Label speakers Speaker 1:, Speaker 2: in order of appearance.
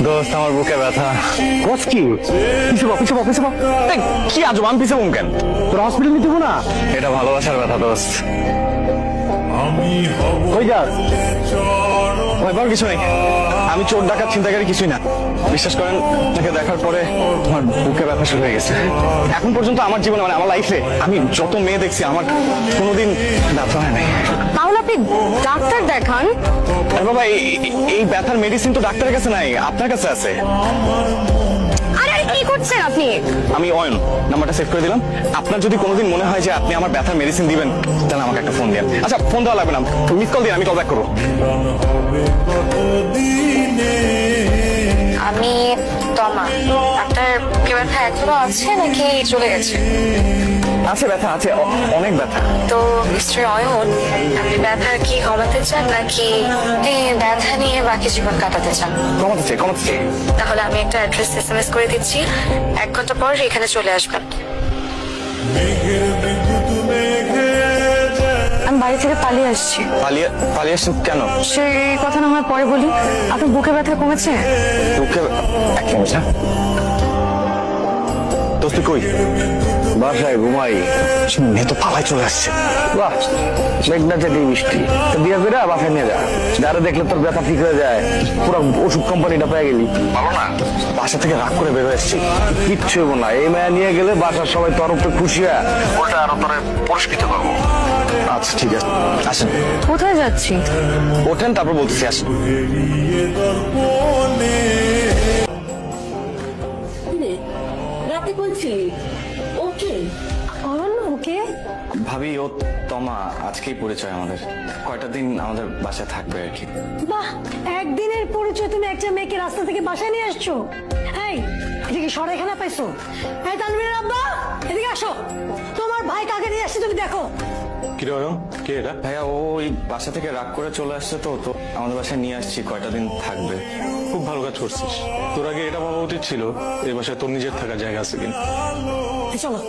Speaker 1: দোস্ত আমার বুকে ব্যথা।
Speaker 2: কস কি? পিছু
Speaker 1: কি আজব, আমি পিছাবো কেন?
Speaker 2: তোর হসপিটাল নিতে না?
Speaker 1: এটা ভালোবাসার ব্যথা দোস্ত।
Speaker 2: কই যাস?
Speaker 1: ভয় কিছু নেই, আমি চোর ডাকাত ছিনতাইকারী কিছুই না। বিশ্বাস করেন, তাকে দেখার পরে আমার বুকে ব্যথা শুরু হয়ে গেছে। এখন পর্যন্ত আমার জীবনে মানে আমার লাইফে আমি যত মেয়ে দেখছি আমার কোনোদিন ব্যথা হয় নাই।
Speaker 3: তাহলে আপনি ডাক্তার দেখান।
Speaker 1: আরে বাবা, এই ব্যথার মেডিসিন তো ডাক্তারের কাছে নাই, আপনার কাছে আছে।
Speaker 3: আরে কি করছেন আপনি?
Speaker 1: আমি অয়ন, নাম্বারটা সেভ করে দিলাম। আপনার যদি কোনোদিন মনে হয় যে আপনি আমার ব্যথার মেডিসিন দিবেন, তাহলে আমাকে একটা ফোন দেন। আচ্ছা, ফোন দেওয়া লাগবে না, মিস কল দিন, আমি কল ব্যাক করবো।
Speaker 3: আমি তমা। ডাক্তার বুকে ব্যথা এখনো আছে নাকি চলে গেছে?
Speaker 1: আছে, ব্যথা আছে, অনেক ব্যথা।
Speaker 3: তো মিস্টার অয়ন, আপনি ব্যথা কি কমাতে চান নাকি ব্যথা নিয়ে বাকি জীবন কাটাতে চান?
Speaker 1: কমাতে চাই।
Speaker 3: তাহলে আমি একটা অ্যাড্রেস এসএমএস করে দিচ্ছি, 1 ঘন্টা পর এখানে চলে আসবেন। আমি বাড়ি থেকে পালিয়ে আসছি।
Speaker 1: পালিয়ে আসছেন কেন?
Speaker 3: সেই কথা না হয় পরে বলি। আপনার বুকে ব্যথা কমেছে?
Speaker 1: বুকে এক মিনিট। হ্যাঁ দোস্ত, কই?
Speaker 2: বাসায় ঘুমাই।
Speaker 1: মেয়ে তো পালাই চলে আসছে।
Speaker 2: বাহ, মেঘনা চাটি বৃষ্টি। বিয়ে করে বাসায় নিয়ে যা, যারা দেখলে তোর ব্যথা ঠিক হয়ে যায়। পুরো ওষুধ কোম্পানিটা পেয়ে গেলি।
Speaker 1: ভালো না, বাসা থেকে রাগ করে বের হয়ে এসেছি।
Speaker 2: কিচ্ছু হবো না, এই মেয়ে নিয়ে গেলে বাসার সবাই তোর উপরে খুশি হয়, ওটা আরো তোর পুরস্কৃত করবো।
Speaker 1: আচ্ছা ঠিক আছে, আসেন।
Speaker 3: কোথায় যাচ্ছি?
Speaker 1: ওঠেন, তারপর বলতেছি, আসেন।
Speaker 4: রাতে বলছি ওকে
Speaker 3: অয়ন ওকে?
Speaker 1: ভাবি, ও তমা, আজকেই পরিচয় আমাদের। কয়টা দিন আমাদের বাসায় থাকবে আর কি।
Speaker 4: বাহ, একদিনের পরিচয় তুমি একটা মেয়েকে রাস্তা থেকে বাসায় নিয়ে আসছো। এই, এদিকে সরে খেলা পাইছো? এই তানভীরের আব্বা, এদিকে আসো। তোমার ভাই কাকে নিয়ে আসছে তুমি দেখো।
Speaker 1: কে এটা? ভাইয়া, ও ওই বাসা থেকে রাগ করে চলে আসছে, তো আমাদের বাসায় নিয়ে আসছি, কয়টা দিন থাকবে।
Speaker 5: খুব ভালো কাজ করছিস। তোর আগে এটা ভাবা উচিত ছিল এই বাসায় তোর নিজের থাকার জায়গা আছে কিনা।
Speaker 4: চলো।